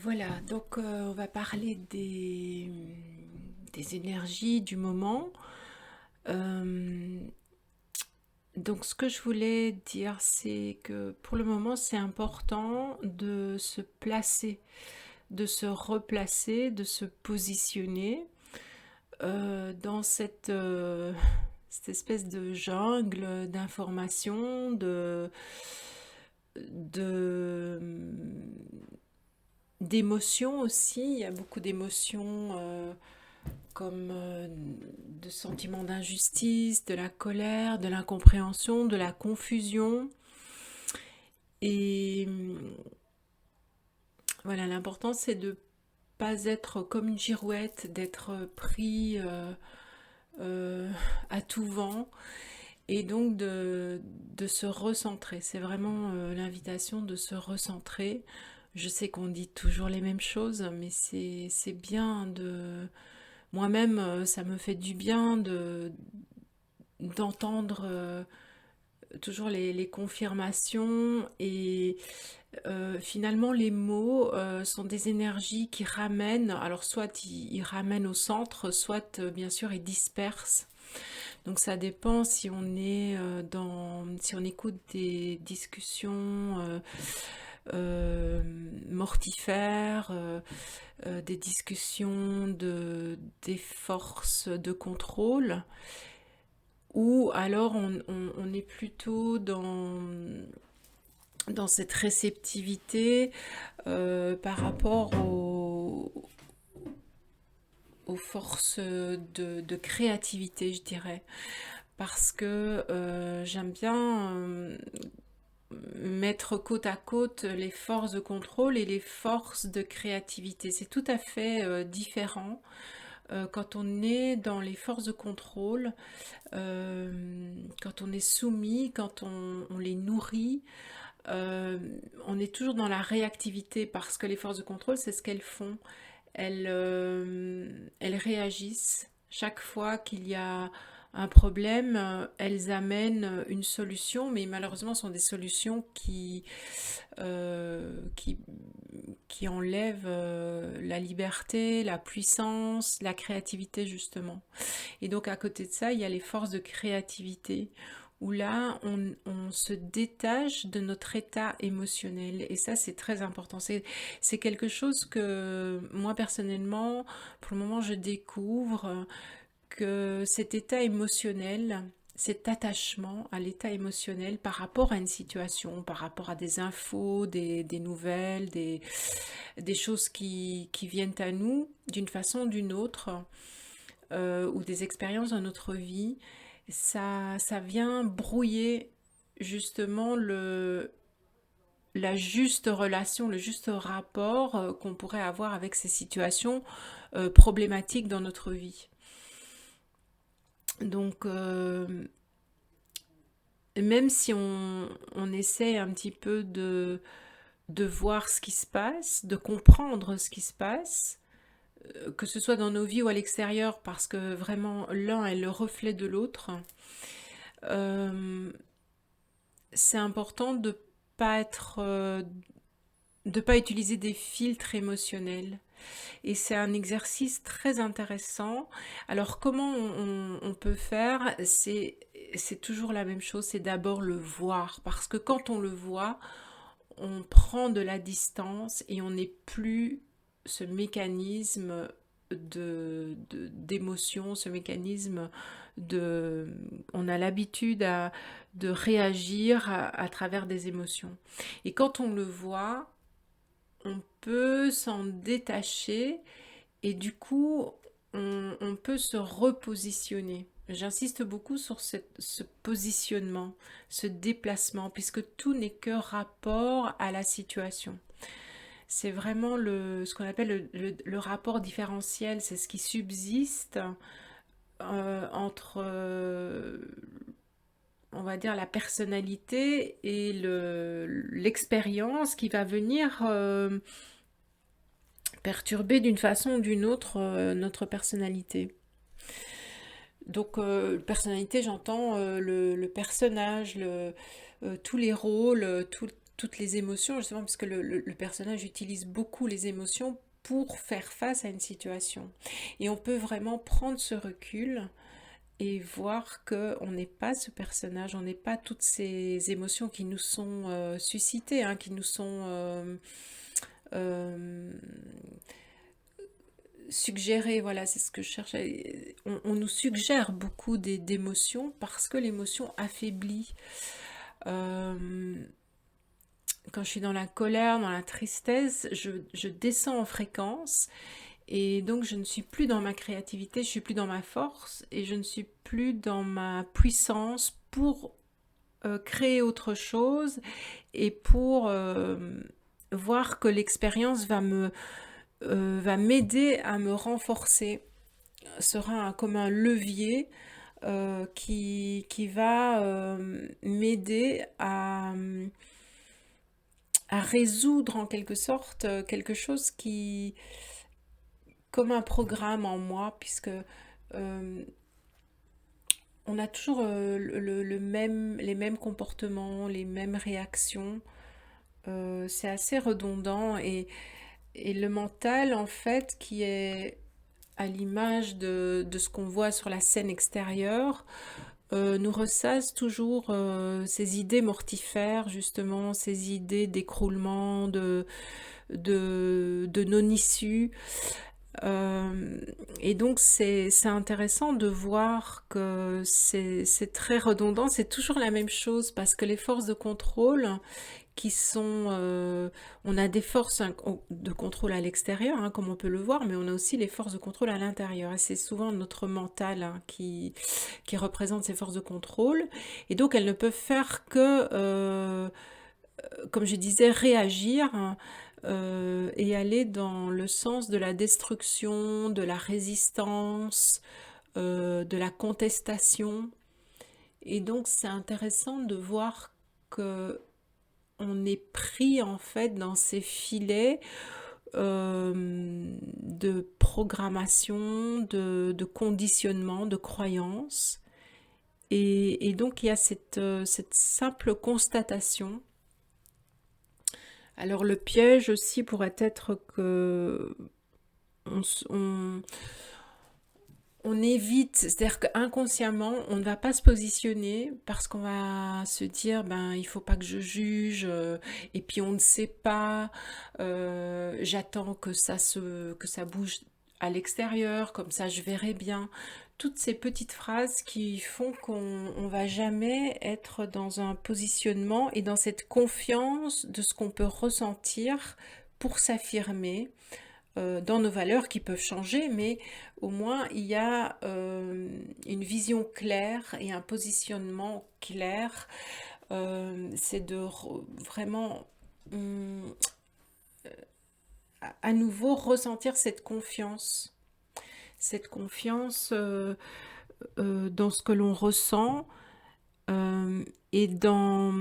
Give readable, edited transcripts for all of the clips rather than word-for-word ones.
Voilà, donc on va parler des énergies du moment. Euh, donc ce que je voulais dire, c'est que pour le moment, c'est important de se placer, de se replacer, de se positionner dans cette espèce de jungle d'informations, de, d'émotions aussi. Il y a beaucoup d'émotions comme de sentiments d'injustice, de la colère, de l'incompréhension, de la confusion. Et voilà, l'important c'est de pas être comme une girouette, d'être pris à tout vent et donc de se recentrer. C'est vraiment l'invitation de se recentrer. Je sais qu'on dit toujours les mêmes choses, mais c'est bien de... Moi-même, ça me fait du bien d'entendre toujours les confirmations et finalement les mots sont des énergies qui ramènent, alors soit ils ramènent au centre, soit bien sûr ils dispersent. Donc ça dépend si on est si on écoute des discussions mortifères, des discussions des forces de contrôle, ou alors on est plutôt dans cette réceptivité par rapport aux forces de créativité, je dirais. Parce que j'aime bien mettre côte à côte les forces de contrôle et les forces de créativité. C'est tout à fait différent. Quand on est dans les forces de contrôle, quand on est soumis, quand on les nourrit, euh, on est toujours dans la réactivité parce que les forces de contrôle, c'est ce qu'elles font. Elles réagissent chaque fois qu'il y a un problème, elles amènent une solution, mais malheureusement, ce sont des solutions euh, qui, qui enlèvent la liberté, la puissance, la créativité, justement. Et donc à côté de ça, il y a les forces de créativité où là, on se détache de notre état émotionnel. Et ça, c'est très important. C'est quelque chose que moi, personnellement, pour le moment, je découvre que cet état émotionnel, cet attachement à l'état émotionnel par rapport à une situation, par rapport à des infos, des nouvelles, des choses qui viennent à nous d'une façon ou d'une autre, ou des expériences dans notre vie, ça vient brouiller justement la juste relation, le juste rapport qu'on pourrait avoir avec ces situations problématiques dans notre vie. Donc, même si on essaie un petit peu de voir ce qui se passe, de comprendre ce qui se passe, que ce soit dans nos vies ou à l'extérieur, parce que vraiment l'un est le reflet de l'autre, euh, c'est important pas être, de pas utiliser des filtres émotionnels. Et c'est un exercice très intéressant. Alors comment on peut faire? C'est toujours la même chose, c'est d'abord le voir. Parce que quand on le voit, on prend de la distance et on n'est plus ce mécanisme d'émotion, ce mécanisme on a l'habitude de réagir à travers des émotions. Et quand on le voit, on peut s'en détacher et du coup, on peut se repositionner. J'insiste beaucoup sur ce positionnement, ce déplacement, puisque tout n'est que rapport à la situation. C'est vraiment ce qu'on appelle le rapport différentiel, c'est ce qui subsiste entre, on va dire, la personnalité et l'expérience qui va venir perturber d'une façon ou d'une autre notre personnalité. Donc, personnalité, j'entends le personnage, tous les rôles, toutes les émotions, justement, parce que le personnage utilise beaucoup les émotions pour faire face à une situation. Et on peut vraiment prendre ce recul et voir que on n'est pas ce personnage, on n'est pas toutes ces émotions qui nous sont suscitées, hein, qui nous sont euh, suggérées. Voilà, c'est ce que je cherchais. On nous suggère beaucoup d'émotions parce que l'émotion affaiblit. Euh, Quand je suis dans la colère, dans la tristesse, je descends en fréquence et donc je ne suis plus dans ma créativité, je suis plus dans ma force et je ne suis plus dans ma puissance pour créer autre chose et pour voir que l'expérience va m'aider à me renforcer, sera comme un levier qui va m'aider à résoudre en quelque sorte quelque chose qui, comme un programme en moi, puisque euh, on a toujours les mêmes comportements, les mêmes réactions. C'est assez redondant et le mental, en fait, qui est à l'image de ce qu'on voit sur la scène extérieure, nous ressasse toujours ces idées mortifères, justement, ces idées d'écroulement, de non-issue. Et donc c'est intéressant de voir que c'est très redondant, c'est toujours la même chose parce que les forces de contrôle qui sont... on a des forces de contrôle à l'extérieur, hein, comme on peut le voir, mais on a aussi les forces de contrôle à l'intérieur. Et c'est souvent notre mental hein, qui représente ces forces de contrôle. Et donc elles ne peuvent faire que, comme je disais, réagir hein, et aller dans le sens de la destruction, de la résistance, de la contestation. Et donc c'est intéressant de voir que on est pris en fait dans ces filets de programmation, de conditionnement, de croyance. Et donc il y a cette simple constatation. Alors le piège aussi pourrait être que on, on, on évite, c'est-à-dire qu'inconsciemment, on ne va pas se positionner parce qu'on va se dire, ben, il faut pas que je juge, et puis on ne sait pas, j'attends que ça bouge à l'extérieur, comme ça je verrai bien. Toutes ces petites phrases qui font qu'on va jamais être dans un positionnement et dans cette confiance de ce qu'on peut ressentir pour s'affirmer dans nos valeurs qui peuvent changer, mais au moins il y a une vision claire et un positionnement clair. C'est de vraiment hum, à nouveau ressentir cette confiance dans ce que l'on ressent euh, et dans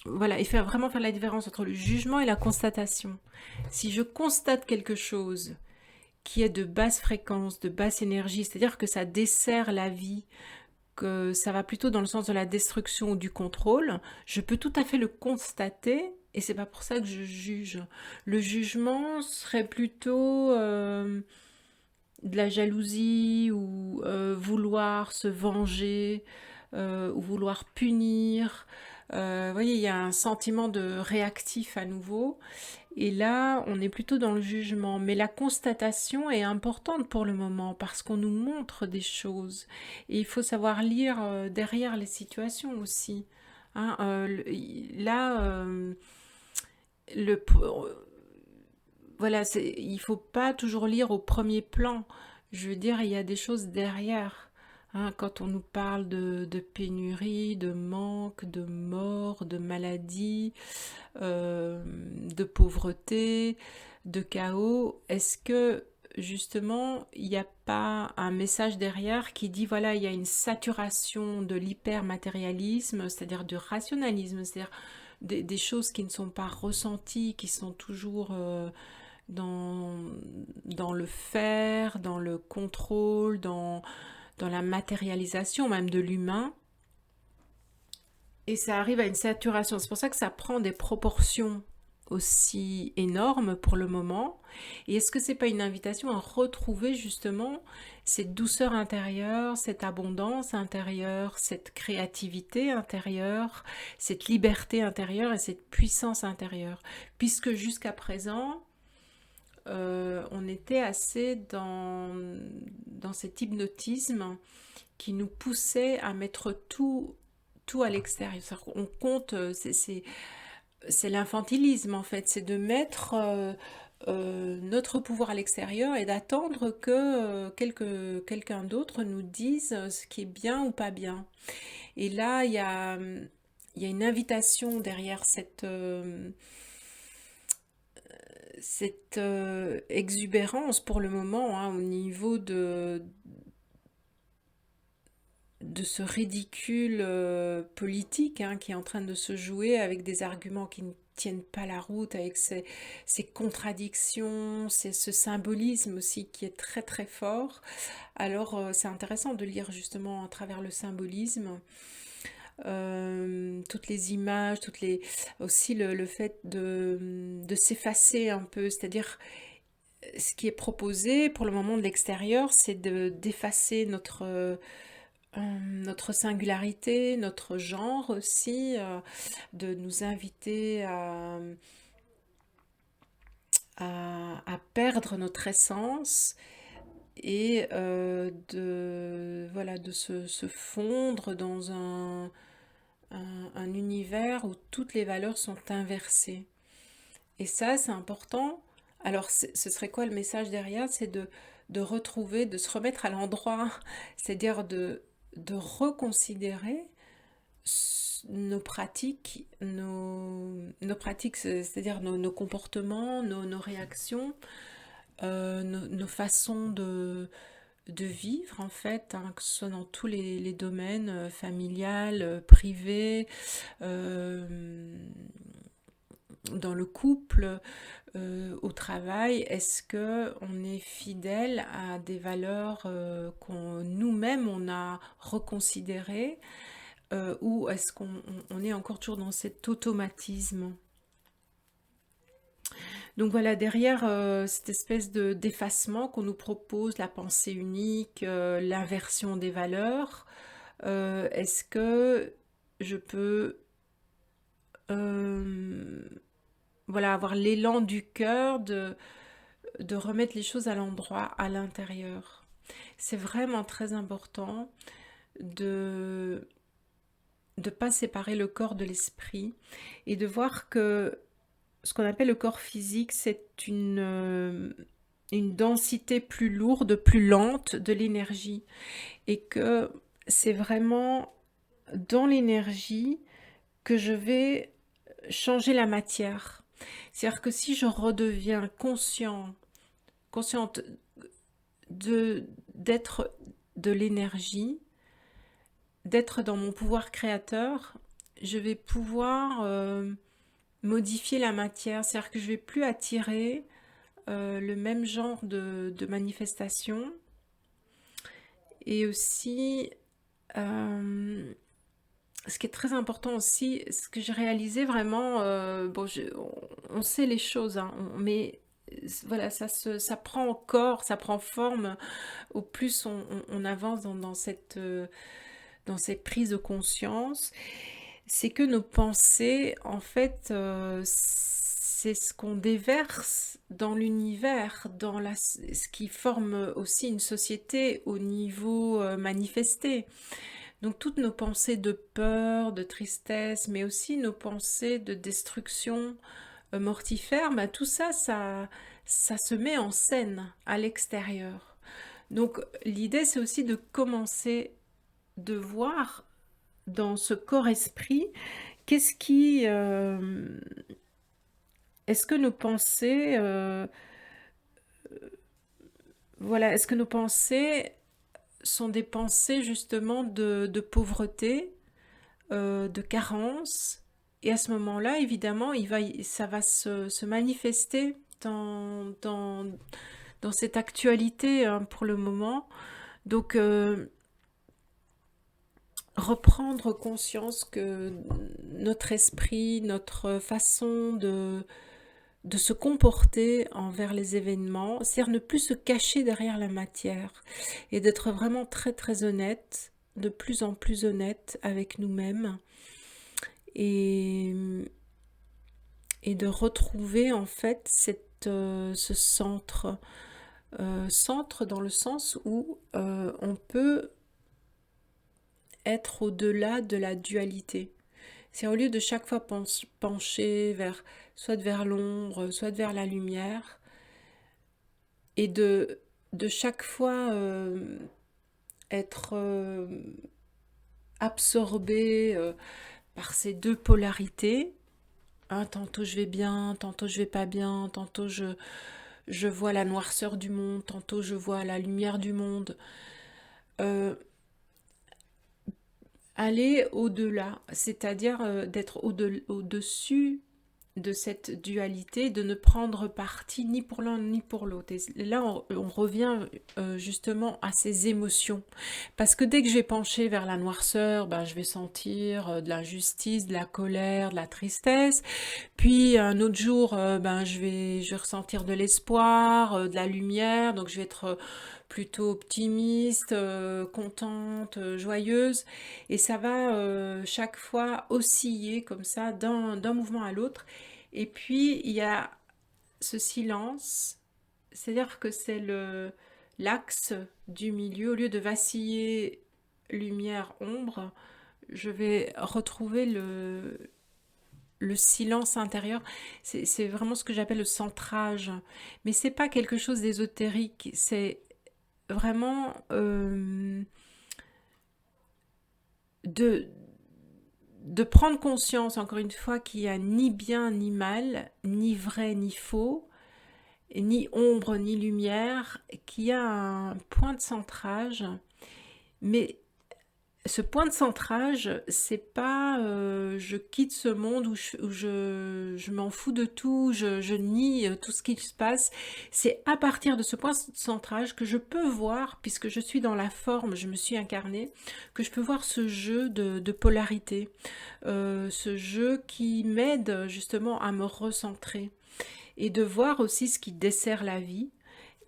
voilà et vraiment faire la différence entre le jugement et la constatation. Si je constate quelque chose qui est de basse fréquence, de basse énergie, c'est-à-dire que ça dessert la vie, que ça va plutôt dans le sens de la destruction ou du contrôle, je peux tout à fait le constater et c'est pas pour ça que je juge. Le jugement serait plutôt de la jalousie ou vouloir se venger ou vouloir punir. Vous voyez, il y a un sentiment de réactif à nouveau. Et là, on est plutôt dans le jugement. Mais la constatation est importante pour le moment parce qu'on nous montre des choses. Et il faut savoir lire derrière les situations aussi. Hein, là, le, voilà, il faut pas toujours lire au premier plan. Je veux dire, il y a des choses derrière. Hein, quand on nous parle de pénurie, de manque, de mort, de maladie, de pauvreté, de chaos, est-ce que justement il n'y a pas un message derrière qui dit voilà, il y a une saturation de l'hypermatérialisme, c'est-à-dire du rationalisme, c'est-à-dire des choses qui ne sont pas ressenties, qui sont toujours dans, dans le faire, dans le contrôle, dans la matérialisation même de l'humain. Et ça arrive à une saturation. C'est pour ça que ça prend des proportions aussi énormes pour le moment. Et est-ce que c'est pas une invitation à retrouver justement cette douceur intérieure, cette abondance intérieure, cette créativité intérieure, cette liberté intérieure et cette puissance intérieure? Puisque jusqu'à présent, on était assez dans cet hypnotisme qui nous poussait à mettre tout à l'extérieur. On compte, c'est l'infantilisme en fait, c'est de mettre notre pouvoir à l'extérieur et d'attendre que quelqu'un d'autre nous dise ce qui est bien ou pas bien. Et là, il y a une invitation derrière cette exubérance pour le moment, hein, au niveau de ce ridicule politique, hein, qui est en train de se jouer avec des arguments qui ne tiennent pas la route, avec ces contradictions, ce symbolisme aussi qui est très très fort. Alors c'est intéressant de lire justement à travers le symbolisme toutes les images, aussi le fait de s'effacer un peu, c'est-à-dire ce qui est proposé pour le moment de l'extérieur, c'est d'effacer notre singularité, notre genre aussi, de nous inviter à perdre notre essence et voilà, de se fondre dans un univers où toutes les valeurs sont inversées. Et ça, c'est important. Alors, ce serait quoi le message derrière? C'est de retrouver, de se remettre à l'endroit, c'est-à-dire de reconsidérer nos pratiques, nos pratiques, c'est-à-dire nos comportements, nos réactions, nos façons de vivre en fait, hein, que ce soit dans tous les domaines, familial, privé, dans le couple, au travail. Est-ce que on est fidèle à des valeurs qu'on nous-mêmes on a reconsidérées, ou est-ce qu'on est encore toujours dans cet automatisme? Donc voilà, derrière cette espèce d'effacement qu'on nous propose, la pensée unique, l'inversion des valeurs, est-ce que je peux euh, voilà, avoir l'élan du cœur de remettre les choses à l'endroit, à l'intérieur? C'est vraiment très important de ne pas séparer le corps de l'esprit et de voir que ce qu'on appelle le corps physique, c'est une densité plus lourde, plus lente de l'énergie. Et que c'est vraiment dans l'énergie que je vais changer la matière. C'est-à-dire que si je redeviens consciente d'être de l'énergie, d'être dans mon pouvoir créateur, je vais pouvoir modifier la matière. C'est-à-dire que je vais plus attirer le même genre de manifestation. Et aussi, euh, ce qui est très important aussi, ce que j'ai réalisé vraiment, bon, on sait les choses, hein, mais voilà, ça prend corps, ça prend forme au plus on avance dans cette prise de conscience. C'est que nos pensées, en fait, c'est ce qu'on déverse dans l'univers, ce qui forme aussi une société au niveau manifesté. Donc toutes nos pensées de peur, de tristesse, mais aussi nos pensées de destruction mortifère, bah, tout ça, ça se met en scène à l'extérieur. Donc l'idée, c'est aussi de commencer de voir dans ce corps-esprit, qu'est-ce qui... est-ce que nos pensées... voilà, est-ce que nos pensées sont des pensées justement de pauvreté, de carence? Et à ce moment-là, évidemment, ça va se manifester dans cette actualité, hein, pour le moment. Donc, reprendre conscience que notre esprit, notre façon de se comporter envers les événements, c'est-à-dire ne plus se cacher derrière la matière et d'être vraiment très très honnête, de plus en plus honnête avec nous-mêmes et, et de retrouver en fait ce centre, centre dans le sens où on peut être au-delà de la dualité. C'est au lieu de chaque fois pencher vers soit vers l'ombre, soit vers la lumière, et de chaque fois être absorbé par ces deux polarités. Hein, tantôt je vais bien, tantôt je vais pas bien, tantôt je vois la noirceur du monde, tantôt je vois la lumière du monde. Euh, Aller au-delà, c'est-à-dire d'être au-dessus de cette dualité, de ne prendre parti ni pour l'un ni pour l'autre. Et là, on revient justement à ces émotions. Parce que dès que je vais pencher vers la noirceur, ben, je vais sentir de l'injustice, de la colère, de la tristesse. Puis un autre jour, ben, je vais ressentir de l'espoir, de la lumière. Donc je vais être plutôt optimiste, contente, joyeuse. Et ça va chaque fois osciller comme ça d'un mouvement à l'autre. Et puis il y a ce silence, c'est-à-dire que c'est l'axe du milieu. Au lieu de vaciller lumière-ombre, je vais retrouver le silence intérieur. C'est vraiment ce que j'appelle le centrage. Mais c'est pas quelque chose d'ésotérique, c'est vraiment de, de prendre conscience, encore une fois, qu'il n'y a ni bien ni mal, ni vrai ni faux, ni ombre ni lumière, qu'il y a un point de centrage. Mais ce point de centrage, c'est pas je quitte ce monde où je m'en fous de tout, je nie tout ce qui se passe. C'est à partir de ce point de centrage que je peux voir, puisque je suis dans la forme, je me suis incarnée, que je peux voir ce jeu de polarité, ce jeu qui m'aide justement à me recentrer et de voir aussi ce qui dessert la vie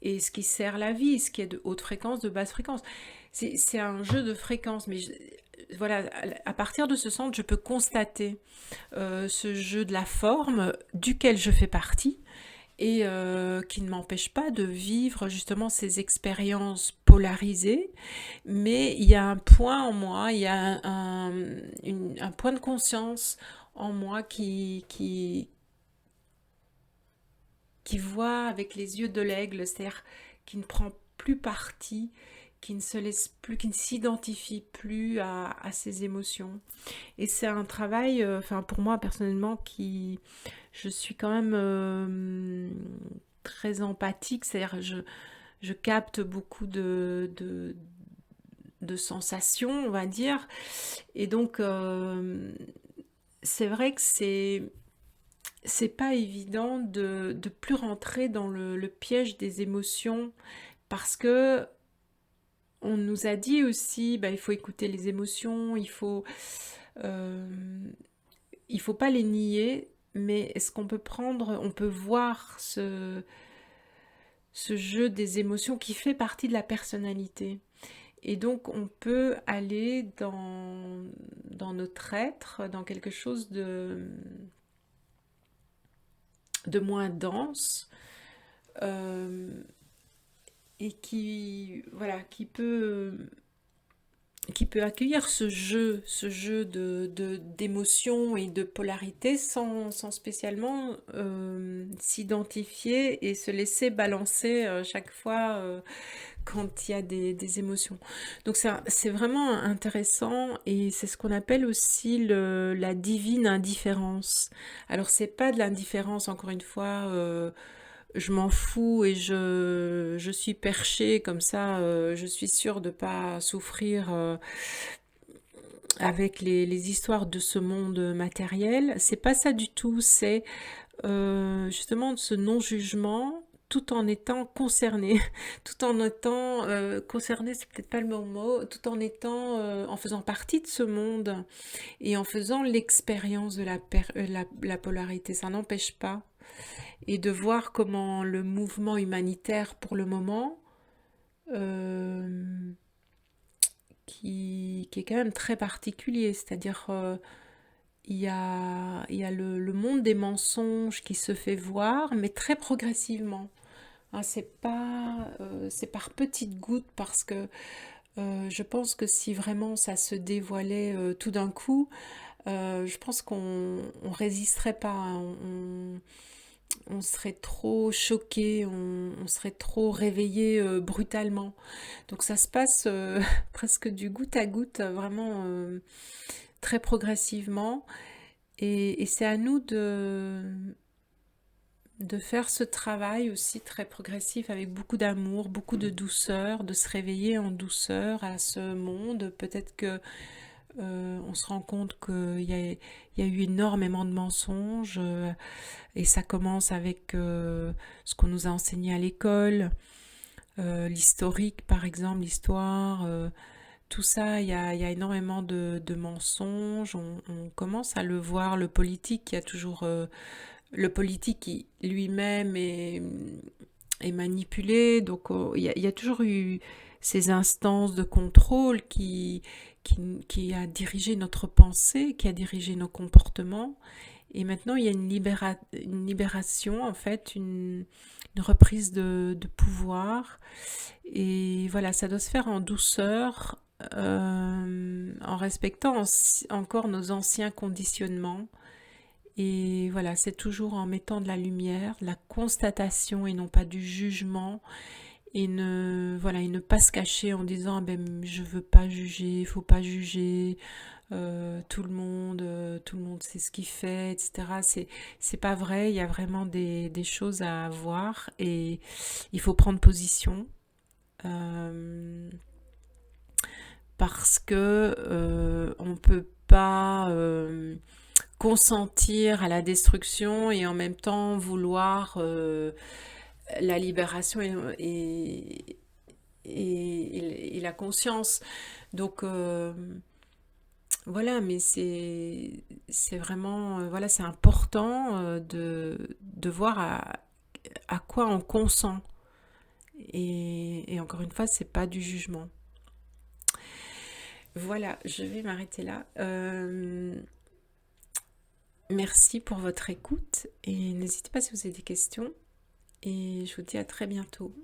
et ce qui sert la vie, ce qui est de haute fréquence, de basse fréquence. C'est un jeu de fréquence, mais voilà, à partir de ce centre, je peux constater ce jeu de la forme duquel je fais partie et qui ne m'empêche pas de vivre justement ces expériences polarisées, mais il y a un point en moi, il y a un point de conscience en moi qui voit avec les yeux de l'aigle, c'est-à-dire qui ne prend plus parti, qui ne se laisse plus, qui ne s'identifie plus à ses émotions. Et c'est un travail, enfin pour moi personnellement, je suis quand même très empathique, c'est-à-dire je capte beaucoup de sensations, on va dire. Et donc c'est vrai que c'est pas évident de plus rentrer dans le piège des émotions parce que on nous a dit aussi bah, il faut écouter les émotions, euh, il faut pas les nier, mais est-ce qu'on peut prendre, on peut voir ce jeu des émotions qui fait partie de la personnalité. Et donc on peut aller dans notre être, dans quelque chose de moins dense, euh, et voilà, qui peut accueillir ce jeu d'émotions et de polarité sans spécialement s'identifier et se laisser balancer chaque fois quand il y a des émotions. Donc c'est vraiment intéressant et c'est ce qu'on appelle aussi la divine indifférence. Alors c'est pas de l'indifférence, encore une fois, je m'en fous et je suis perchée comme ça, je suis sûre de ne pas souffrir avec les histoires de ce monde matériel. C'est pas ça du tout, c'est justement ce non-jugement tout en étant concerné, tout en étant concerné, c'est peut-être pas le bon mot, tout en étant, en faisant partie de ce monde et en faisant l'expérience de la polarité. Ça n'empêche pas. Et de voir comment le mouvement humanitaire, pour le moment, euh, qui est quand même très particulier, c'est-à-dire il y a le monde des mensonges qui se fait voir, mais très progressivement. Hein, c'est par petites gouttes parce que je pense que si vraiment ça se dévoilait tout d'un coup, je pense qu'on résisterait pas, hein. On serait trop choqué, on serait trop réveillé brutalement. Donc ça se passe presque du goutte à goutte, vraiment très progressivement. Et c'est à nous de faire ce travail aussi très progressif avec beaucoup d'amour, beaucoup de douceur, de se réveiller en douceur à ce monde. Peut-être que on se rend compte qu'il y a eu énormément de mensonges et ça commence avec ce qu'on nous a enseigné à l'école, l'historique par exemple, l'histoire, tout ça, il y a énormément de mensonges, on commence à le voir, le politique, il y a toujours le politique qui lui-même est manipulé, donc il y a toujours eu ces instances de contrôle qui a dirigé notre pensée, qui a dirigé nos comportements. Et maintenant, il y a une libération, en fait, une reprise de pouvoir. Et voilà, ça doit se faire en douceur, en respectant encore nos anciens conditionnements. Et voilà, c'est toujours en mettant de la lumière, de la constatation et non pas du jugement. Et ne pas se cacher en disant ah ben je veux pas juger, il faut pas juger, tout le monde sait ce qu'il fait, etc. C'est pas vrai, il y a vraiment des choses à voir et il faut prendre position. euh, Parce que on peut pas consentir à la destruction et en même temps vouloir la libération et la conscience. Donc voilà, mais c'est vraiment voilà, c'est important de voir à quoi on consent. Et encore une fois, c'est pas du jugement. Voilà, je vais m'arrêter là. Merci pour votre écoute et n'hésitez pas si vous avez des questions et je vous dis à très bientôt.